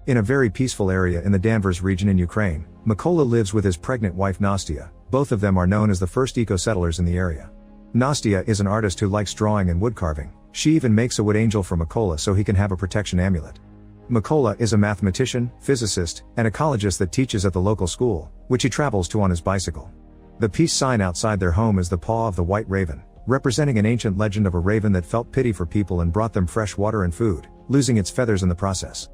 In a very peaceful area in the Danvers region in Ukraine, Mykola lives with his pregnant wife Nastia. Both of them are known as the first eco-settlers in the area. Nastia is an artist who likes drawing and woodcarving. She even makes a wood angel for Mykola so he can have a protection amulet. Mykola is a mathematician, physicist, and ecologist that teaches at the local school, which he travels to on his bicycle. The peace sign outside their home is the paw of the white raven, representing an ancient legend of a raven that felt pity for people and brought them fresh water and food, losing its feathers in the process.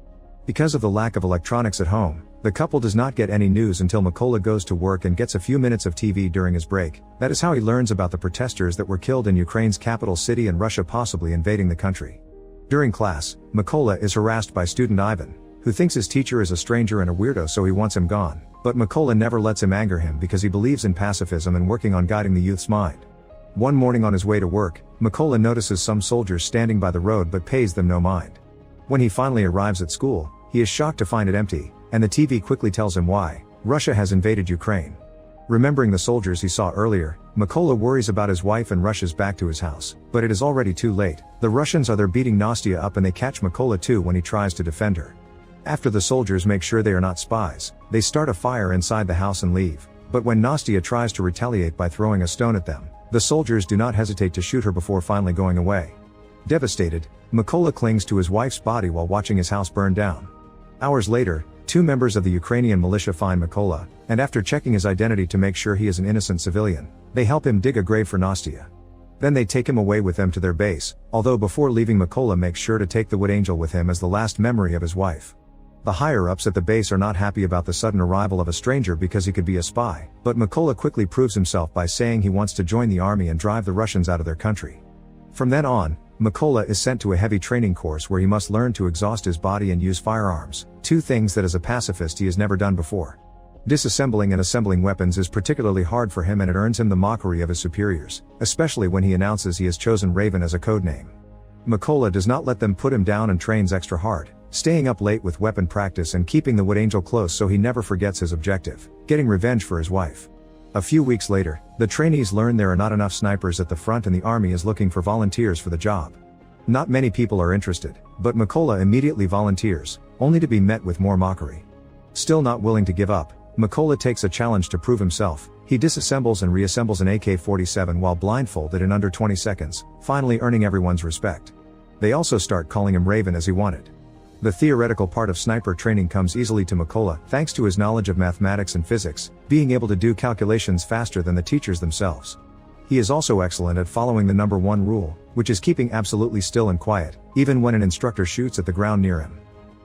Because of the lack of electronics at home, the couple does not get any news until Mykola goes to work and gets a few minutes of TV during his break. That is how he learns about the protesters that were killed in Ukraine's capital city and Russia possibly invading the country. During class, Mykola is harassed by student Ivan, who thinks his teacher is a stranger and a weirdo, so he wants him gone, but Mykola never lets him anger him because he believes in pacifism and working on guiding the youth's mind. One morning on his way to work, Mykola notices some soldiers standing by the road but pays them no mind. When he finally arrives at school, he is shocked to find it empty, and the TV quickly tells him why: Russia has invaded Ukraine. Remembering the soldiers he saw earlier, Mykola worries about his wife and rushes back to his house, but it is already too late. The Russians are there beating Nastia up and they catch Mykola too when he tries to defend her. After the soldiers make sure they are not spies, they start a fire inside the house and leave, but when Nastia tries to retaliate by throwing a stone at them, the soldiers do not hesitate to shoot her before finally going away. Devastated, Mykola clings to his wife's body while watching his house burn down. Hours later, two members of the Ukrainian militia find Mykola, and after checking his identity to make sure he is an innocent civilian, they help him dig a grave for Nastia. Then they take him away with them to their base, although before leaving Mykola makes sure to take the wood angel with him as the last memory of his wife. The higher-ups at the base are not happy about the sudden arrival of a stranger because he could be a spy, but Mykola quickly proves himself by saying he wants to join the army and drive the Russians out of their country. From then on, Mykola is sent to a heavy training course where he must learn to exhaust his body and use firearms, two things that as a pacifist he has never done before. Disassembling and assembling weapons is particularly hard for him, and it earns him the mockery of his superiors, especially when he announces he has chosen Raven as a code name. Mykola does not let them put him down and trains extra hard, staying up late with weapon practice and keeping the wood angel close so he never forgets his objective: getting revenge for his wife. A few weeks later, the trainees learn there are not enough snipers at the front and the army is looking for volunteers for the job. Not many people are interested, but Mykola immediately volunteers, only to be met with more mockery. Still not willing to give up, Mykola takes a challenge to prove himself. He disassembles and reassembles an AK-47 while blindfolded in under 20 seconds, finally earning everyone's respect. They also start calling him Raven as he wanted. The theoretical part of sniper training comes easily to Mykola thanks to his knowledge of mathematics and physics, being able to do calculations faster than the teachers themselves. He is also excellent at following the number one rule, which is keeping absolutely still and quiet, even when an instructor shoots at the ground near him.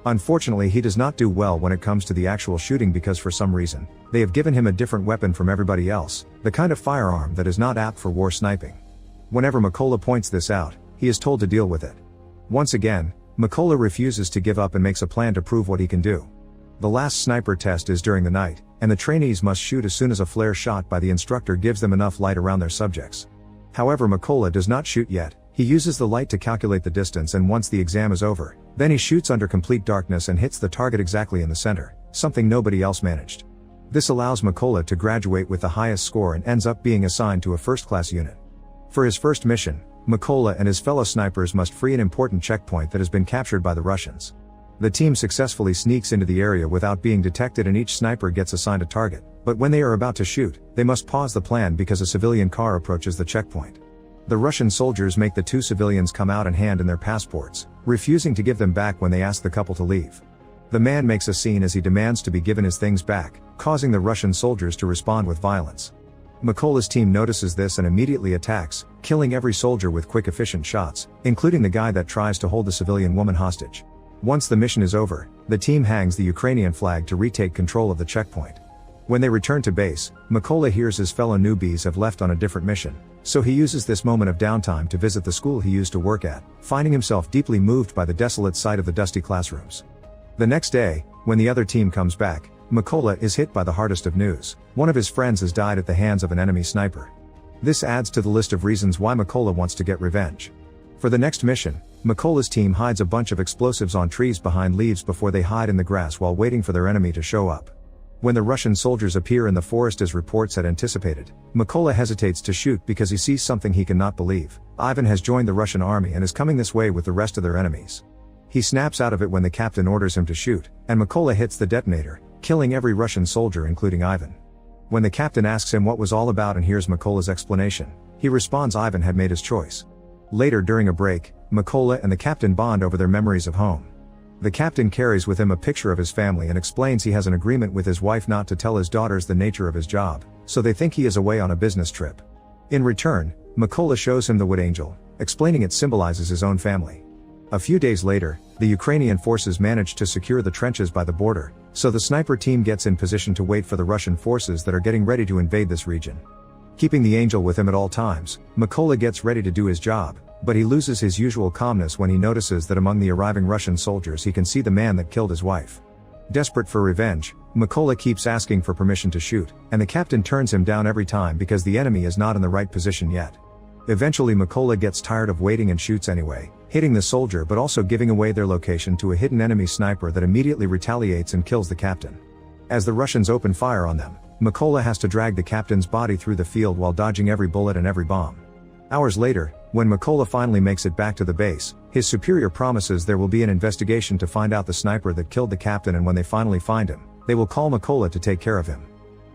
Unfortunately, he does not do well when it comes to the actual shooting because for some reason, they have given him a different weapon from everybody else, the kind of firearm that is not apt for war sniping. Whenever Mykola points this out, he is told to deal with it. Once again, Mykola refuses to give up and makes a plan to prove what he can do. The last sniper test is during the night, and the trainees must shoot as soon as a flare shot by the instructor gives them enough light around their subjects. However, Mykola does not shoot yet. He uses the light to calculate the distance, and once the exam is over, then he shoots under complete darkness and hits the target exactly in the center, something nobody else managed. This allows Mykola to graduate with the highest score and ends up being assigned to a first-class unit. For his first mission, Mykola and his fellow snipers must free an important checkpoint that has been captured by the Russians. The team successfully sneaks into the area without being detected and each sniper gets assigned a target, but when they are about to shoot, they must pause the plan because a civilian car approaches the checkpoint. The Russian soldiers make the two civilians come out and hand in their passports, refusing to give them back when they ask the couple to leave. The man makes a scene as he demands to be given his things back, causing the Russian soldiers to respond with violence. Mykola's team notices this and immediately attacks, killing every soldier with quick efficient shots, including the guy that tries to hold the civilian woman hostage. Once the mission is over, the team hangs the Ukrainian flag to retake control of the checkpoint. When they return to base, Mykola hears his fellow newbies have left on a different mission, so he uses this moment of downtime to visit the school he used to work at, finding himself deeply moved by the desolate sight of the dusty classrooms. The next day, when the other team comes back, Mykola is hit by the hardest of news. One of his friends has died at the hands of an enemy sniper. This adds to the list of reasons why Mykola wants to get revenge. For the next mission, Mykola's team hides a bunch of explosives on trees behind leaves before they hide in the grass while waiting for their enemy to show up. When the Russian soldiers appear in the forest as reports had anticipated, Mykola hesitates to shoot because he sees something he cannot believe. Ivan has joined the Russian army and is coming this way with the rest of their enemies. He snaps out of it when the captain orders him to shoot, and Mykola hits the detonator, killing every Russian soldier including Ivan. When the captain asks him what was all about and hears Mykola's explanation, he responds Ivan had made his choice. Later during a break, Mykola and the captain bond over their memories of home. The captain carries with him a picture of his family and explains he has an agreement with his wife not to tell his daughters the nature of his job, so they think he is away on a business trip. In return, Mykola shows him the wood angel, explaining it symbolizes his own family. A few days later, the Ukrainian forces manage to secure the trenches by the border, so the sniper team gets in position to wait for the Russian forces that are getting ready to invade this region. Keeping the angel with him at all times, Mykola gets ready to do his job, but he loses his usual calmness when he notices that among the arriving Russian soldiers he can see the man that killed his wife. Desperate for revenge, Mykola keeps asking for permission to shoot, and the captain turns him down every time because the enemy is not in the right position yet. Eventually Mykola gets tired of waiting and shoots anyway, hitting the soldier but also giving away their location to a hidden enemy sniper that immediately retaliates and kills the captain. As the Russians open fire on them, Mykola has to drag the captain's body through the field while dodging every bullet and every bomb. Hours later, when Mykola finally makes it back to the base, his superior promises there will be an investigation to find out the sniper that killed the captain, and when they finally find him, they will call Mykola to take care of him.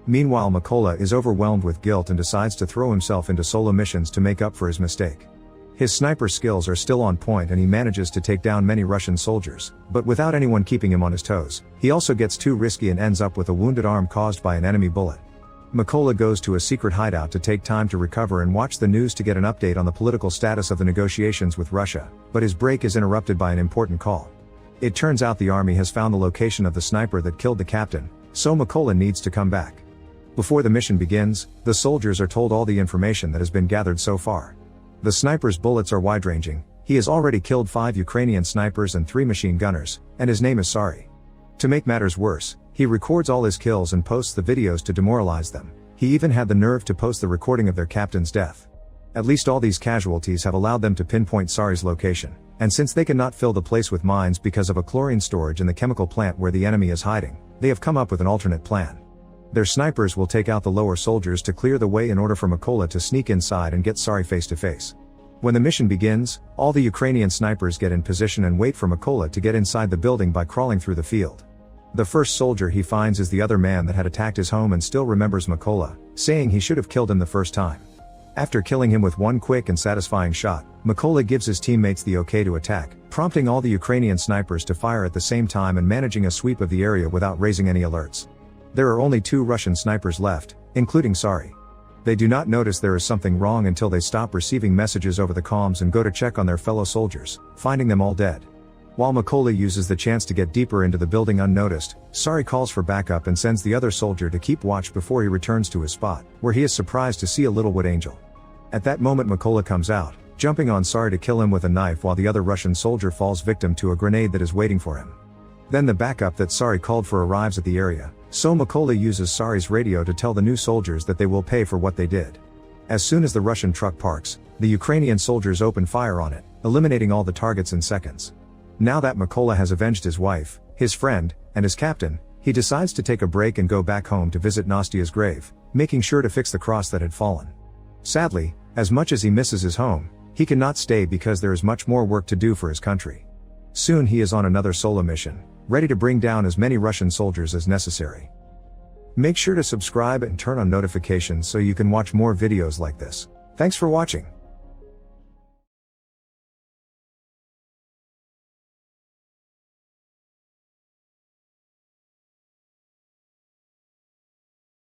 Meanwhile, Mykola is overwhelmed with guilt and decides to throw himself into solo missions to make up for his mistake. His sniper skills are still on point and he manages to take down many Russian soldiers, but without anyone keeping him on his toes. He also gets too risky and ends up with a wounded arm caused by an enemy bullet. Mykola goes to a secret hideout to take time to recover and watch the news to get an update on the political status of the negotiations with Russia, but his break is interrupted by an important call. It turns out the army has found the location of the sniper that killed the captain, so Mykola needs to come back. Before the mission begins, the soldiers are told all the information that has been gathered so far. The sniper's bullets are wide-ranging, he has already killed 5 Ukrainian snipers and 3 machine gunners, and his name is Sari. To make matters worse, he records all his kills and posts the videos to demoralize them. He even had the nerve to post the recording of their captain's death. At least all these casualties have allowed them to pinpoint Sari's location, and since they cannot fill the place with mines because of a chlorine storage in the chemical plant where the enemy is hiding, they have come up with an alternate plan. Their snipers will take out the lower soldiers to clear the way in order for Mykola to sneak inside and get Sari face to face. When the mission begins, all the Ukrainian snipers get in position and wait for Mykola to get inside the building by crawling through the field. The first soldier he finds is the other man that had attacked his home and still remembers Mykola, saying he should have killed him the first time. After killing him with one quick and satisfying shot, Mykola gives his teammates the okay to attack, prompting all the Ukrainian snipers to fire at the same time and managing a sweep of the area without raising any alerts. There are only 2 Russian snipers left, including Sari. They do not notice there is something wrong until they stop receiving messages over the comms and go to check on their fellow soldiers, finding them all dead. While Mykola uses the chance to get deeper into the building unnoticed, Sari calls for backup and sends the other soldier to keep watch before he returns to his spot, where he is surprised to see a little wood angel. At that moment Mykola comes out, jumping on Sari to kill him with a knife while the other Russian soldier falls victim to a grenade that is waiting for him. Then the backup that Sari called for arrives at the area, so Mykola uses Sari's radio to tell the new soldiers that they will pay for what they did. As soon as the Russian truck parks, the Ukrainian soldiers open fire on it, eliminating all the targets in seconds. Now that Mykola has avenged his wife, his friend, and his captain, he decides to take a break and go back home to visit Nastia's grave, making sure to fix the cross that had fallen. Sadly, as much as he misses his home, he cannot stay because there is much more work to do for his country. Soon he is on another solo mission, ready to bring down as many Russian soldiers as necessary. Make sure to subscribe and turn on notifications so you can watch more videos like this. Thanks for watching.